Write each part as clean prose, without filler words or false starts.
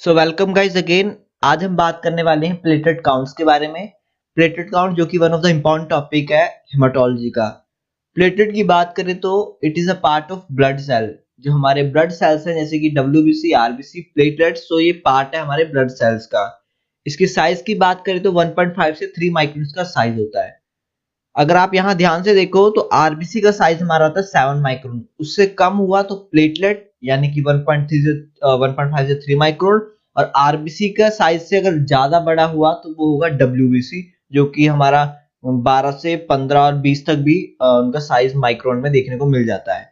So welcome guys again. आज हम बात करने वाले हैं प्लेटलेट काउंट्स के बारे में। प्लेटलेट काउंट जो कि one of the important topic है हेमाटोलॉजी का। प्लेटलेट की बात करें तो it is a part of blood cell. जो हमारे ब्लड सेल्स हैं जैसे कि डब्ल्यूबीसी, आरबीसी, प्लेटलेट्स, तो ये पार्ट है हमारे ब्लड सेल्स का। इसकी साइज की बात करें तो 1.5 से 3 माइक्रोन का साइज होता है। अगर आप यहाँ ध्यान से देखो तो आरबीसी का साइज हमारा होता है 7 माइक्रोन, उससे कम हुआ तो प्लेटलेट यानी कि 1.3 से 1.5 से 3 माइक्रोन, और आरबीसी का साइज से अगर ज्यादा बड़ा हुआ तो वो होगा डब्ल्यूबीसी, जो कि हमारा 12 से 15 और 20 तक भी उनका साइज माइक्रोन में देखने को मिल जाता है।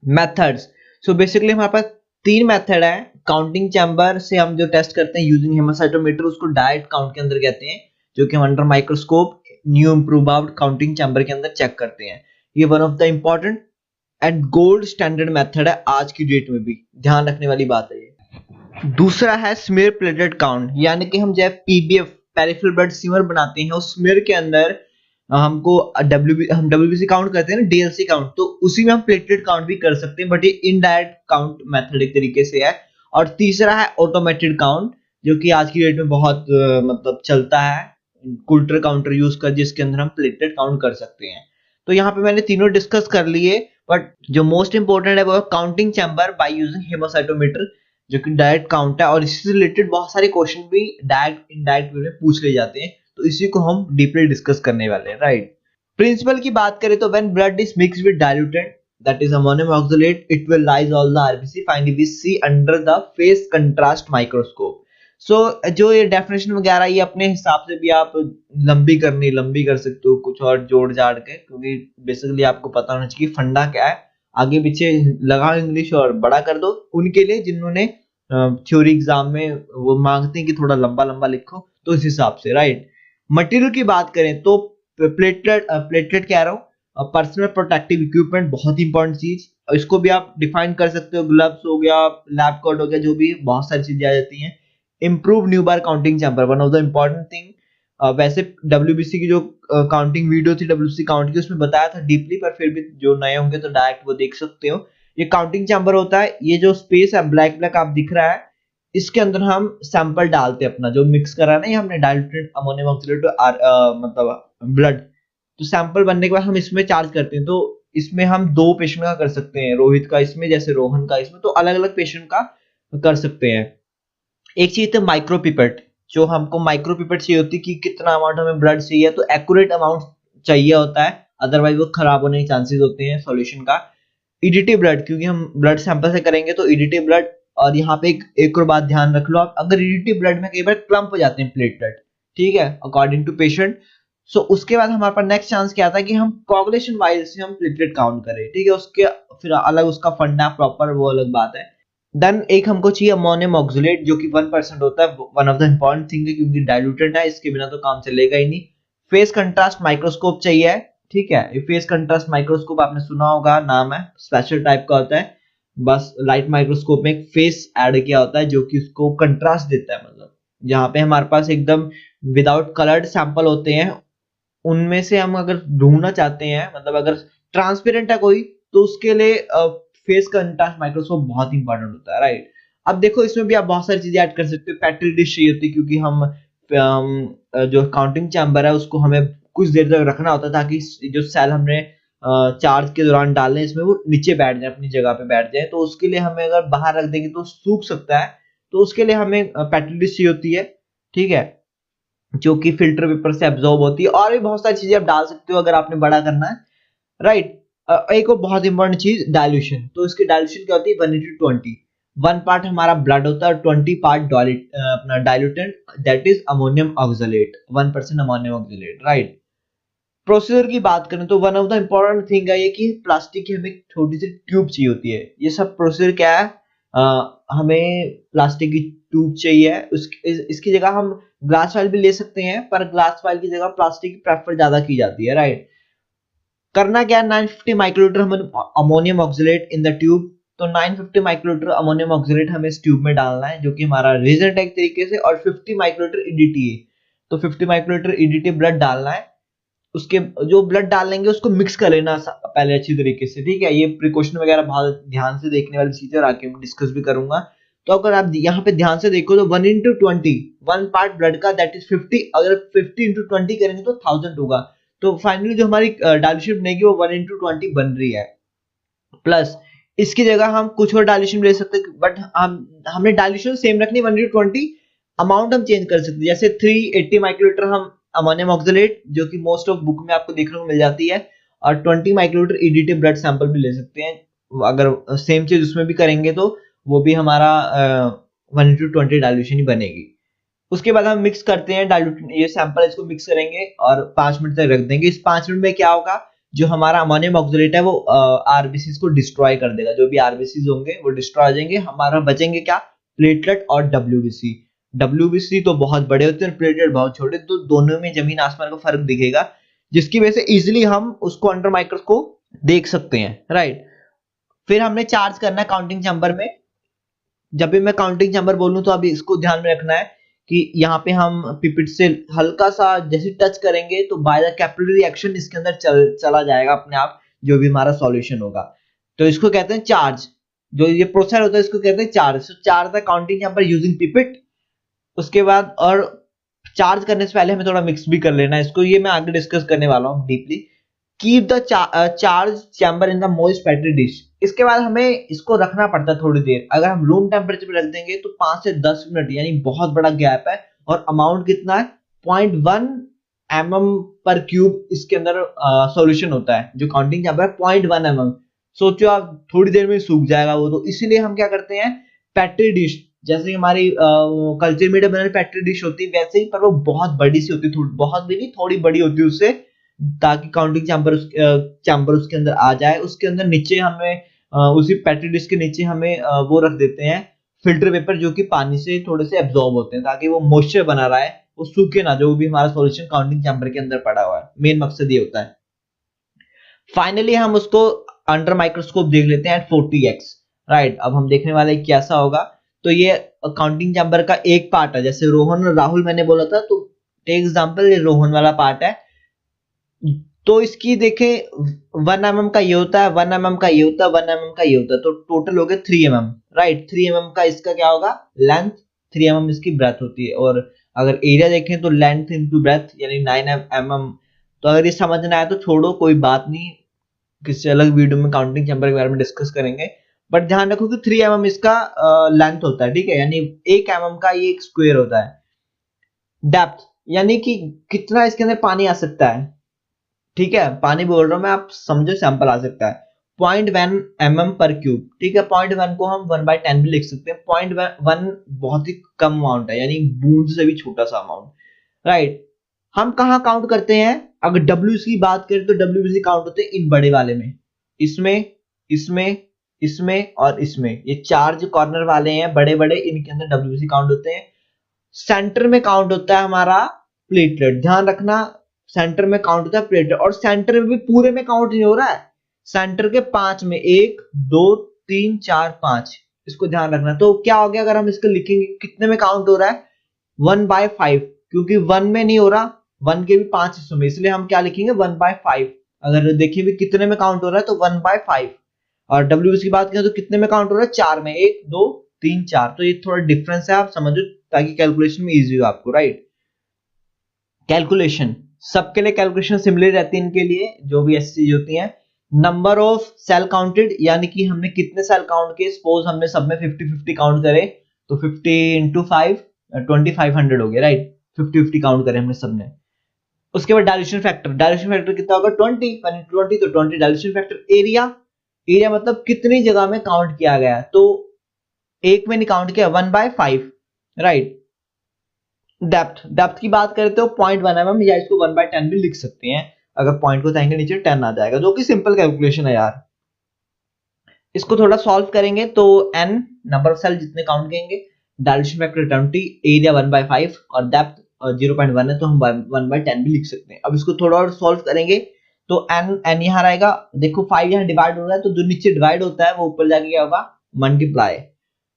मेथड्स, सो बेसिकली हमारे पास तीन मेथड है। काउंटिंग चैम्बर से हम जो टेस्ट करते हैं यूजिंग हेमासाइटोमीटर, उसको डायरेक्ट काउंट के अंदर कहते हैं, जो कि हम under microscope new improved counting chamber के अंदर चेक करते हैं। ये one of the important and gold standard method है आज की डेट में भी, ध्यान रखने वाली बात है ये। दूसरा है स्मीयर प्लेटलेट काउंट, यानी कि हम जब पीबीएफ पेरिफेरल ब्लड स्मीयर बनाते हैं, उस स्मीयर के अंदर हमको हम डब्ल्यूबीसी काउंट करते हैं ना, डीएलसी काउंट, तो उसी में हम प्लेटलेट काउंट भी कर सकते हैं, बट ये इनडायरेक्ट काउंट मेथड एक तरीके से है। और तीसरा है ऑटोमेटेड काउंट, जो कि आज की डेट में बहुत मतलब चलता है, कुल्टर काउंटर यूज कर, जिसके अंदर हम प्लेटलेट काउंट कर सकते हैं। तो यहाँ पे मैंने तीनों डिस्कस कर लिए, बट जो मोस्ट इंपॉर्टेंट है वो है काउंटिंग चैम्बर बाय यूजिंग हेमासाइटोमीटर, जो कि डायरेक्ट काउंट है, और इससे रिलेटेड बहुत सारे क्वेश्चन भी डायरेक्ट इनडायरेक्ट वे में पूछ ले जाते हैं, तो इसी को हम डीपली डिस्कस करने वाले हैं। राइट, प्रिंसिपल की बात करें तो when blood is mixed with diluent, that is ammonium oxalate, it will lyse all the RBC find we see under the phase contrast microscope. So जो ये डेफिनेशन वगैरह ये अपने हिसाब से भी आप लंबी कर सकते हो, कुछ और जोड़ जाड़ के, क्योंकि बेसिकली आपको पता होना चाहिए फंडा क्या है। आगे पीछे लगा इंग्लिश और बड़ा कर दो उनके लिए जिन्होंने थ्योरी एग्जाम में वो मांगते हैं कि थोड़ा लंबा लंबा लिखो, तो इस हिसाब से। राइट, मटेरियल की बात करें तो प्लेटलेट कह रहा हूँ, पर्सनल प्रोटेक्टिव इक्विपमेंट, बहुत इंपॉर्टेंट चीज। इसको भी आप डिफाइन कर सकते हो, ग्लव्स हो गया, लैब कोट हो गया, जो भी बहुत सारी चीजें आ जाती हैं। Improve new bar counting chamber, one of the important thing. वैसे डब्ल्यूबीसी की जो काउंटिंग वीडियो थी डब्ल्यूबीसी काउंट की, उसमें बताया था डीपली, पर फिर भी जो नए होंगे तो डायरेक्ट वो देख सकते हो। ये काउंटिंग चैम्बर होता है, ये जो स्पेस है ब्लैक ब्लैक आप दिख रहा है, इसके अंदर हम सैंपल डालते हैं अपना, जो मिक्स करा ना ये हमने डाइल्यूटेड अमोनियम ऑक्सलेट मतलब ब्लड, तो सैंपल बनने के बाद हम इसमें चार्ज करते हैं। तो इसमें हम दो पेशेंट का कर सकते हैं, रोहित का इसमें, जैसे रोहन का इसमें, तो अलग अलग पेशेंट का कर सकते हैं। एक चीज है माइक्रोपिपेट, जो हमको माइक्रोपिपेट चाहिए होती है कि कितना अमाउंट हमें ब्लड चाहिए, तो एक्यूरेट अमाउंट चाहिए होता है, अदरवाइज वो खराब होने के चांसेस होते हैं सॉल्यूशन का। ईडीटी ब्लड, क्योंकि हम ब्लड सैंपल से करेंगे तो ईडीटी ब्लड। और यहाँ पे एक और बात ध्यान रख लो आप, अगर ईडीटी ब्लड में कई बार क्लम्प हो जाते हैं प्लेटलेट, ठीक है, अकॉर्डिंग टू पेशेंट, सो उसके बाद हमारे पास नेक्स्ट चांस क्या आता है कि हम कोगुलेशन वाइज से हम प्लेटलेट काउंट करें, ठीक है, उसके फिर अलग उसका फंडा प्रॉपर, वो अलग बात है। देन एक हमको चाहिए अमोनियम ऑक्सलेट, जो कि 1% होता है, one of the important thing है, क्योंकि डाइल्यूटेड है, इसके बिना तो काम चलेगा ही नहीं। फेस कंट्रास्ट माइक्रोस्कोप चाहिए, ठीक है, ये फेस कंट्रास्ट माइक्रोस्कोप आपने सुना होगा, नाम है, स्पेशल टाइप का होता है, बस लाइट माइक्रोस्कोप में एक फेस ऐड किया होता है जो कि उसको कंट्रास्ट देता है, मतलब जहाँ पे हमारे पास एकदम विदाउट कलर्ड सैंपल होते हैं, उनमें से हम अगर ढूंढना चाहते हैं, मतलब अगर ट्रांसपेरेंट है कोई, तो उसके लिए फेस कंट्रास्ट माइक्रोस्कोप बहुत इंपॉर्टेंट होता है। राइट, अब देखो इसमें भी आप बहुत सारी चीजें ऐड कर सकते हो। पेट्री डिश चाहिए होती है, क्योंकि हम जो काउंटिंग चैम्बर है उसको हमें कुछ देर तक रखना होता है, ताकि जो सेल हमने चार्ज के दौरान डालने, इसमें वो नीचे बैठ जाए, अपनी जगह पे बैठ जाए, तो उसके लिए हमें अगर बाहर रख देंगे तो सूख सकता है, तो उसके लिए हमें पेट्री डिश चाहिए होती है, ठीक है, जो कि फिल्टर पेपर से एब्जॉर्ब होती है। और भी बहुत सारी चीजें आप डाल सकते हो अगर आपने बड़ा करना है। राइट, एक और बहुत इंपॉर्टेंट चीज डाइल्यूशन, तो इसकी डाइल्यूशन क्या होती है, 1:20। 1 पार्ट हमारा ब्लड होता है और 20 पार्ट अपना diluent, that is ammonium oxalate, 1% ammonium oxalate. Right, procedure की बात करें तो one of the important thing है ये कि प्लास्टिक की हमें छोटी सी ट्यूब चाहिए होती है। ये सब प्रोसीजर क्या है, हमें प्लास्टिक की ट्यूब चाहिए, इसकी जगह हम ग्लास वाइल भी ले सकते हैं, पर ग्लास वाइल की जगह प्लास्टिक की प्रेफर ज्यादा की जाती है। राइट, करना क्या है, 950 माइक्रोलीटर हम ammonium oxalate in the tube, तो 950 माइक्रोलीटर अमोनियम ऑक्सलेट हमें इस ट्यूब में डालना है, जो कि हमारा रिएजेंट है एक तरीके से, और 50 माइक्रोलीटर ईडीटी, तो 50 माइक्रोलीटर ईडीटी ब्लड डालना है। उसके जो ब्लड डालेंगे उसको मिक्स कर लेना पहले अच्छी तरीके से, ठीक है, ये प्रिकॉशन वगैरह बहुत ध्यान से देखने वाली चीजें, और आगे मैं डिस्कस भी करूंगा। तो अगर आप यहाँ पे ध्यान से देखो तो 1 into 20, 1 पार्ट ब्लड का दैट इज 50, अगर 50 into 20 करेंगे तो 1000 होगा। तो फाइनली जो हमारी डायल्यूशन बनेगी वो 1 into 20 बन रही है। प्लस इसकी जगह हम कुछ और डायल्यूशन ले सकते हैं, बट हमने डायल्यूशन सेम रखनी 1 into 20, अमाउंट हम चेंज कर सकते हैं। जैसे 380 माइक्रोलीटर हम अमोनियम ऑक्सलेट, जो कि मोस्ट ऑफ बुक में आपको देखने को मिल जाती है, और 20 माइक्रोलीटर ईडीटी ब्लड सैंपल भी ले सकते हैं। अगर सेम चीज उसमें भी करेंगे तो वो भी हमारा 1:20 डाइल्यूशन ही बनेगी। उसके बाद हम मिक्स करते हैं डाइल्यूट, ये सैंपल इसको मिक्स करेंगे और 5 मिनट तक रख देंगे। इस 5 मिनट में क्या होगा, जो हमारा अमोनियम ऑक्सलेट है वो आरबीसी को डिस्ट्रॉय कर देगा। जो भी आरबीसी होंगे वो डिस्ट्रॉय हो जाएंगे, हमारा बचेंगे क्या, प्लेटलेट और डब्ल्यूबीसी। डब्ल्यूबीसी तो बहुत बड़े होते हैं, प्लेटलेट बहुत छोटे, तो दोनों में जमीन आसमान का फर्क दिखेगा, जिसकी वजह से इजिली हम उसको अंडर माइक्रोस्कोप देख सकते हैं, राइट। फिर हमने चार्ज करना है काउंटिंग चैम्बर में। जब भी मैं काउंटिंग चैम्बर बोलूं तो अभी इसको ध्यान में रखना है कि यहाँ पे हम पिपेट से हल्का सा जैसे टच करेंगे तो बाय द कैपिलरी रिएक्शन इसके अंदर चला जाएगा अपने आप, जो भी हमारा सॉल्यूशन होगा। तो इसको कहते हैं चार्ज, जो ये प्रोसेस होता है इसको कहते हैं charge. So charge the counting chamber using pipette. उसके बाद और चार्ज करने से पहले हमें थोड़ा मिक्स भी कर लेना है इसको, ये मैं आगे डिस्कस करने वाला हूँ deeply. Keep the charge chamber in the moist petri dish. इसके बाद हमें इसको रखना पड़ता है थोड़ी देर। अगर हम रूम टेम्परेचर पे रख देंगे तो 5 से 10 मिनट, यानी बहुत बड़ा गैप है। और अमाउंट कितना है, 0.1 mm पर क्यूब इसके अंदर सॉल्यूशन होता है। जो काउंटिंग चैम्बर है 0.1 mm, सोचो आप थोड़ी देर में सूख जाएगा वो। तो इसीलिए हम क्या करते हैं, पेट्री डिश, जैसे हमारी कल्चर मीडिया बना पेट्री डिश होती है वैसे ही, पर वो बहुत बड़ी सी होती है, बहुत भी नहीं, थोड़ी बड़ी होती है उससे, ताकि काउंटिंग चैम्बर उसके अंदर आ जाए। उसके अंदर नीचे हमें उसी पेट्री डिश के नीचे हमें वो रख देते हैं फिल्टर पेपर, जो कि पानी से थोड़े से एब्जॉर्ब होते हैं, ताकि वो मॉइस्चर बना रहा है, वो सूखे ना, जो भी हमारा सॉल्यूशन काउंटिंग चैम्बर के अंदर पड़ा हुआ है। मेन मकसद ये होता है। फाइनली हम उसको अंडर माइक्रोस्कोप देख लेते हैं एट 40x, राइट। अब हम देखने वाले कैसा होगा। तो ये काउंटिंग चैम्बर का एक पार्ट है, जैसे रोहन और राहुल मैंने बोला था, तो टेक एग्जांपल ये रोहन वाला पार्ट है। तो इसकी देखें 1 mm का ये होता है, 1 mm का ये होता है, 1 mm का ये होता है, तो टोटल हो गया 3 mm, राइट। 3 mm का इसका क्या होगा, लेंथ, 3 mm इसकी ब्रेथ होती है। और अगर एरिया देखें तो लेंथ इनटू ब्रेथ यानी 9 mm। तो अगर ये समझना है तो छोड़ो, कोई बात नहीं, किसी अलग वीडियो में काउंटिंग चैम्बर के बारे में डिस्कस करेंगे। बट ध्यान रखो कि 3 mm इसका लेंथ होता है, ठीक है, यानी 1 mm का ये एक स्क्वायर होता है। डेप्थ यानी कि कितना इसके अंदर पानी आ सकता है, ठीक है, पानी बोल रहा हूं मैं, आप समझो सैंपल आ सकता है 0.1 mm पर क्यूब, ठीक है। 0.1 को हम 1/10 भी लिख सकते हैं। 0.1 बहुत ही कम अमाउंट है, यानी बूंद से भी छोटा सा अमाउंट, राइट। हम कहाँ काउंट करते हैं, अगर डब्ल्यूसी की बात करें तो डब्ल्यूसी काउंट होते हैं इन बड़े वाले में, इसमें, इसमें, इसमें और इसमें। ये चार जो कॉर्नर वाले हैं बड़े बड़े, इनके अंदर डब्ल्यूसी काउंट होते हैं। सेंटर में काउंट होता है हमारा प्लेटलेट, ध्यान रखना, सेंटर में काउंट होता है प्लेटलेट। और सेंटर में भी पूरे में काउंट नहीं हो रहा है, सेंटर के 5 में, 1 2 3 4 5, इसको ध्यान रखना। तो क्या हो गया, अगर हम इसको लिखेंगे कितने में काउंट हो रहा है, 1/5, क्योंकि 1 में नहीं हो रहा, 1 के भी 5 हिस्सों में, इसलिए हम क्या लिखेंगे 1/5। अगर देखिए भी कितने में काउंट हो रहा है तो 1/5। और डब्ल्यू की बात करें तो कितने में काउंट हो रहा है, 4 में, 1 2 3 4। तो ये थोड़ा डिफरेंस है, आप समझो, ताकि कैलकुलेशन में इजी हो आपको, राइट। कैलकुलेशन सबके लिए कैलकुलेशन सिमिलर रहती है इनके लिए, जो भी ऐसी चीज होती है। नंबर ऑफ सेल काउंटेड, यानी कि हमने कितने सेल काउंट किए, सपोज हमने सब में 50-50 काउंट करे, तो 50 × 5 2500 हो गया, राइट। 50-50 काउंट करे हमने सबने। उसके बाद डायल्यूशन फैक्टर, डायल्यूशन फैक्टर कितना होगा, 20 तो 20 डायल्यूशन फैक्टर। एरिया, एरिया मतलब कितनी जगह में काउंट किया गया, तो एक में नहीं काउंट किया, 1/5, राइट। डेप्थ, डेप्थ की बात करते हो 0.1 mm, या इसको 1/10 भी लिख सकते हैं। अगर पॉइंट को जाएंगे नीचे 10 आ जाएगा, जो कि सिंपल कैलकुलेशन है यार। इसको थोड़ा सॉल्व करेंगे तो n नंबर ऑफ सेल जितने काउंट करेंगे, डायल्यूशन फैक्टर 20, एरिया 1/5 और डेप्थ 0.1 है, तो हम 1/10 भी लिख सकते हैं। अब इसको थोड़ा और सॉल्व करेंगे तो n यहाँ रहेगा, देखो 5 यहाँ डिवाइड हो रहा है, तो जो नीचे डिवाइड होता है वो ऊपर जाके क्या होगा, मल्टीप्लाई।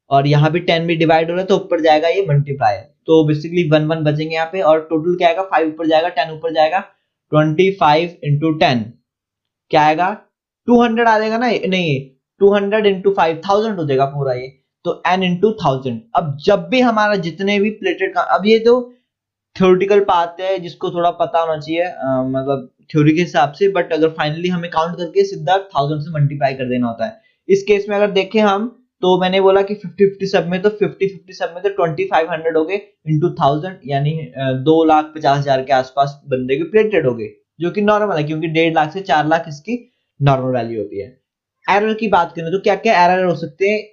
और यहाँ भी 10 भी डिवाइड हो रहा है तो ऊपर जाएगा ये मल्टीप्लाई। तो बेसिकली 1 1 बचेंगे यहाँ पे, और टोटल क्या आएगा, 5 ऊपर जाएगा, 10 ऊपर जाएगा, 25 × 10 क्या आएगा, 200 आ जाएगा ना, नहीं 200 × 5000 हो जाएगा पूरा ये। तो n इंटू 1000। अब जब भी हमारा जितने भी प्लेटेड का, अब ये तो थ्योरेटिकल पार्ट है जिसको थोड़ा पता होना चाहिए, मतलब थ्योरी के हिसाब से, बट अगर फाइनली हमें काउंट करके सीधा 1000 से मल्टीप्लाई कर देना होता है। इस केस में अगर देखें हम, तो मैंने बोला कि 50-50 सब में, तो 50-50 सब में तो 2500 हो गए इंटू 1000, यानी 2,50,000 के आसपास बंदे के प्लेटेड हो गए, जो कि नॉर्मल है क्योंकि 1.5 लाख से 4 लाख इसकी नॉर्मल वैल्यू होती है। एरर की बात करें तो क्या क्या एरर हो सकते हैं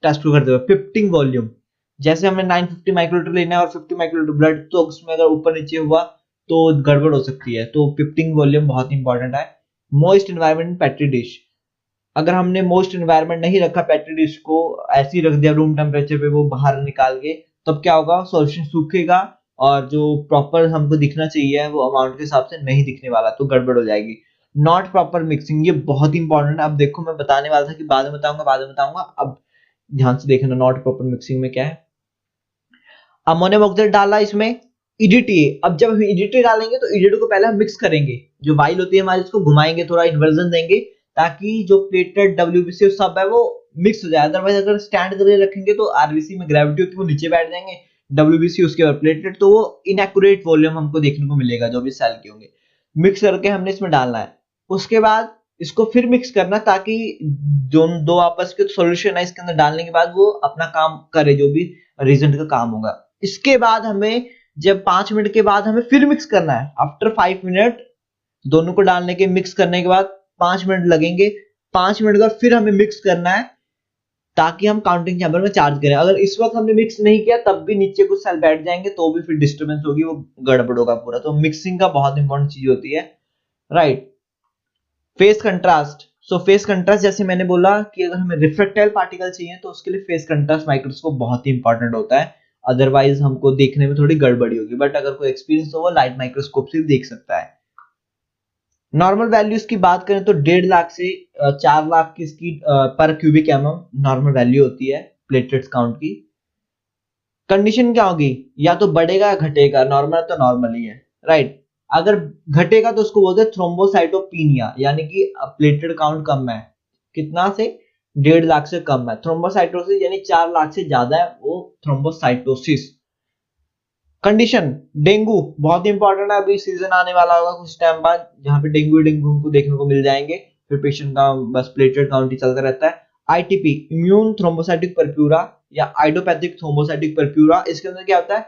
टेस्ट को करते हुए। पिप्टिंग वॉल्यूम, जैसे हमें 950 माइक्रोलीटर लेना है और 50 माइक्रोलीटर ब्लड, तो उसमें अगर ऊपर नीचे हुआ तो गड़बड़ हो सकती है, तो पिप्टिंग वॉल्यूम बहुत इंपॉर्टेंट है। मोइस्ट एनवायरनमेंट पेट्री डिश, अगर हमने मोइस्ट एनवायरनमेंट नहीं रखा पेट्री डिश को, ऐसे ही रख दिया रूम टेम्परेचर पे वो बाहर निकाल के, तब क्या होगा, सॉल्यूशन सूखेगा और जो प्रॉपर हमको दिखना चाहिए वो अमाउंट के हिसाब से नहीं दिखने वाला, तो गड़बड़ हो जाएगी। नॉट प्रॉपर मिक्सिंग, ये बहुत इंपॉर्टेंट है। अब देखो मैं बताने वाला था कि बाद में बताऊंगा, अब ध्यान से देखना नॉट प्रॉपर मिक्सिंग में क्या है। अमोनियम ऑक्साइड डाला इसमें, ईडीटी। अब जब हम ईडीटी डालेंगे तो ईडीटी को पहले हम मिक्स करेंगे, जो वाइल होती है हमारी उसको घुमाएंगे, थोड़ा इन्वर्जन देंगे ताकि जो प्लेटेड डब्ल्यूबीसी सब है वो मिक्स हो जाए। अदरवाइज अगर स्टैंड करके रखेंगे तो आरबीसी में ग्रेविटी होती है वो नीचे बैठ जाएंगे, डब्ल्यूबीसी उसके ऊपर प्लेटेड, तो वो इनएक्यूरेट वॉल्यूम हमको देखने को मिलेगा जो भी सेल के होंगे। मिक्स करके हमने इसमें डालना है, उसके बाद इसको फिर मिक्स करना ताकि दोनों दो आपस के सॉल्यूशन है इसके अंदर डालने के बाद वो अपना काम करे, जो भी रिजल्ट का काम होगा। इसके बाद हमें जब 5 मिनट के बाद हमें फिर मिक्स करना है, आफ्टर 5 मिनट दोनों को डालने के मिक्स करने के बाद 5 मिनट लगेंगे। 5 मिनट के बाद फिर हमें मिक्स करना है ताकि हम काउंटिंग चैम्बर में चार्ज करें। अगर इस वक्त हमने मिक्स नहीं किया तब भी नीचे कुछ सेल बैठ जाएंगे तो भी फिर डिस्टर्बेंस होगी, वो गड़बड़ होगा पूरा। तो मिक्सिंग का बहुत इंपॉर्टेंट चीज होती है, राइट। फेस कंट्रास्ट, सो फेस कंट्रास्ट जैसे मैंने बोला कि अगर हमें रिफ्रैक्टाइल पार्टिकल चाहिए तो उसके लिए फेस कंट्रास्ट माइक्रोस्कोप बहुत ही इंपॉर्टेंट होता है, अदरवाइज हमको देखने में थोड़ी गड़बड़ी होगी। बट अगर कोई एक्सपीरियंस हो वो लाइट माइक्रोस्कोप से भी देख सकता है। नॉर्मल वैल्यूज की बात करें तो 1.5 लाख से 4 लाख की इसकी पर क्यूबिक एमएम नॉर्मल वैल्यू होती है प्लेटलेट्स काउंट की। कंडीशन क्या होगी, या तो बढ़ेगा या घटेगा, नॉर्मल तो नॉर्मल ही है, राइट। अगर घटेगा तो उसको बोलते हैं थ्रोम्बोसाइटोपिनिया, यानी कि प्लेटलेट काउंट कम है, कितना से 1.5 लाख से कम है। थ्रोम्बोसाइटोसिस यानी 4 लाख से ज्यादा है, वो थ्रोम्बोसाइटोसिस। कंडीशन, डेंगू बहुत इंपॉर्टेंट है, अभी सीजन आने वाला होगा कुछ टाइम बाद जहां पे डेंगू हमको देखने को मिल जाएंगे, फिर पेशेंट का बस प्लेटलेट काउंट ही चलता रहता है। आईटीपी, इम्यून थ्रोम्बोसाइटिक परप्यूरा या आइडोपैथिक थ्रोम्बोसाइटिक परप्यूरा, इसके अंदर क्या होता है,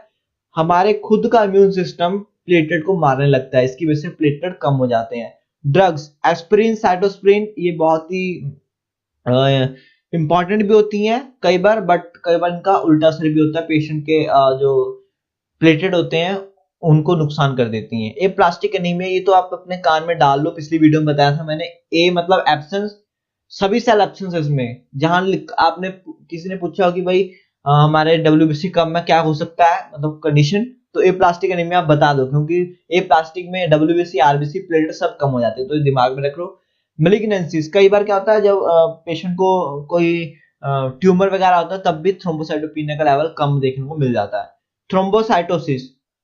हमारे खुद का इम्यून सिस्टम प्लेटलेट को मारने लगता है, इसकी वजह से प्लेटलेट कम हो जाते हैं। ड्रग्स, एस्पिरिन, साइटोस्पिरिन, ये बहुत ही इंपॉर्टेंट भी होती हैं कई बार, बट कई बार इनका उल्टा असर भी होता है, पेशेंट के जो प्लेटेड होते हैं उनको नुकसान कर देती हैं। ए प्लास्टिक एनीमिया, ये तो आप अपने कान में डाल लो, पिछली वीडियो में बताया था मैंने। ए मतलब एब्सेंस, सभी सेल एब्सेंस है इसमें। जहां आपने किसी ने पूछा हो कि भाई हमारे डब्ल्यूबीसी कम में क्या हो सकता है, मतलब कंडीशन, तो ए प्लास्टिक एनीमिया आप बता दो, क्योंकि ए प्लास्टिक में डब्ल्यूबीसी, आरबीसी, प्लेटेड सब कम हो जाते हैं, तो दिमाग में रख लो। मेलिग्नेंसीज, कई बार क्या होता है जब पेशेंट को कोई ट्यूमर वगैरह होता है तब भी थ्रोम्बोसाइटोपिनिया का लेवल कम देखने को मिल जाता है। थ्रोम्बोसाइटोसिस,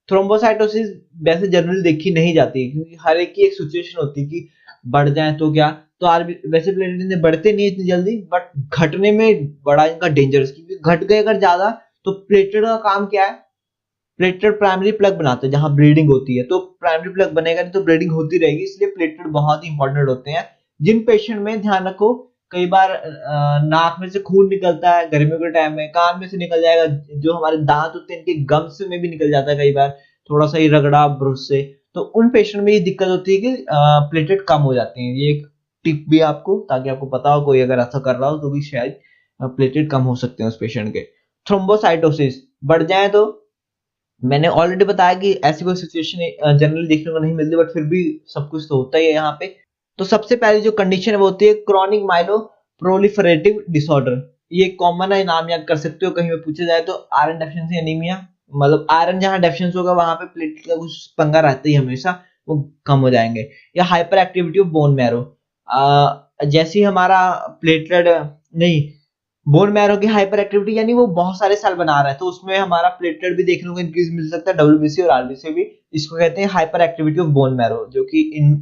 थ्रोम्बोसाइटोसिस वैसे जनरली देखी नहीं जाती क्योंकि हर एक की एक सिचुएशन होती है कि बढ़ जाए तो क्या, तो वैसे प्लेटलेट बढ़ते नहीं इतनी जल्दी, बट घटने में बड़ा इनका डेंजरस, क्योंकि घट गए अगर ज्यादा तो प्लेटलेट का काम क्या है, प्लेटलेट प्राइमरी प्लग बनाते हैं जहां ब्लीडिंग होती है, तो प्राइमरी प्लग बनेगा नहीं तो ब्लीडिंग होती रहेगी, इसलिए प्लेटलेट बहुत ही इंपॉर्टेंट होते हैं। जिन पेशेंट में ध्यान रखो, कई बार नाक में से खून निकलता है गर्मियों के टाइम में, कान में से निकल जाएगा, जो हमारे दांत होते हैं इनके गम्स में भी निकल जाता है कई बार, थोड़ा सा ही रगड़ा ब्रश से, तो उन पेशेंट में ये दिक्कत होती है कि प्लेटलेट कम हो जाती है। ये एक टिप भी आपको, ताकि आपको पता हो कोई अगर ऐसा कर रहा हो तो भी शायद प्लेटलेट कम हो सकते हैं उस पेशेंट के। थ्रोम्बोसाइटोसिस बढ़ जाए तो मैंने ऑलरेडी बताया कि ऐसी कोई सिचुएशन जनरली देखने को नहीं मिलती, बट फिर भी सब कुछ तो होता ही है यहाँ पे। तो सबसे पहली जो कंडीशन है वो होती है क्रॉनिक माइलो प्रोलिफरेटिव डिसऑर्डर। ये कॉमन है, नाम याद कर सकते हो, कहीं पे पूछा जाए तो आयरन डेफिशिएंसी एनीमिया, मतलब आयरन जहां डेफिशिएंसी होगा वहां पे प्लेटलेट का कुछ पंगा रहता ही हमेशा, वो कम हो जाएंगे। या hyper activity of bone marrow, जैसे हमारा प्लेटलेट नहीं, बोन मैरो की हाइपर एक्टिविटी यानी वो बहुत सारे सेल बना रहा है, तो उसमें हमारा प्लेटलेट भी देखने को इंक्रीज मिल सकता है, डब्ल्यूबीसी और आरबीसी भी। इसको कहते हैं hyper activity of bone marrow, जो कि इन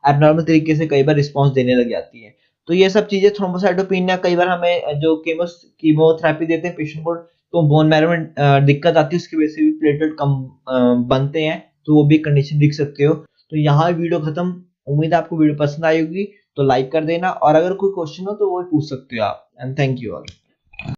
एबनॉर्मल तरीके से कई बार रिस्पांस देने लग जाती है। तो ये सब चीजें थ्रोम्बोसाइटोपेनिया, कई बार हमें जो कीमोथेरेपी देते हैं पेशेंट को तो बोन मैरो में दिक्कत आती है, उसकी वजह से भी प्लेटलेट कम बनते हैं, तो वो भी कंडीशन लिख सकते हो। तो यहाँ वीडियो खत्म। उम्मीद है आपको वीडियो पसंद आई होगी, तो लाइक कर देना, और अगर कोई क्वेश्चन हो तो वो पूछ सकते हो आप। And thank you all.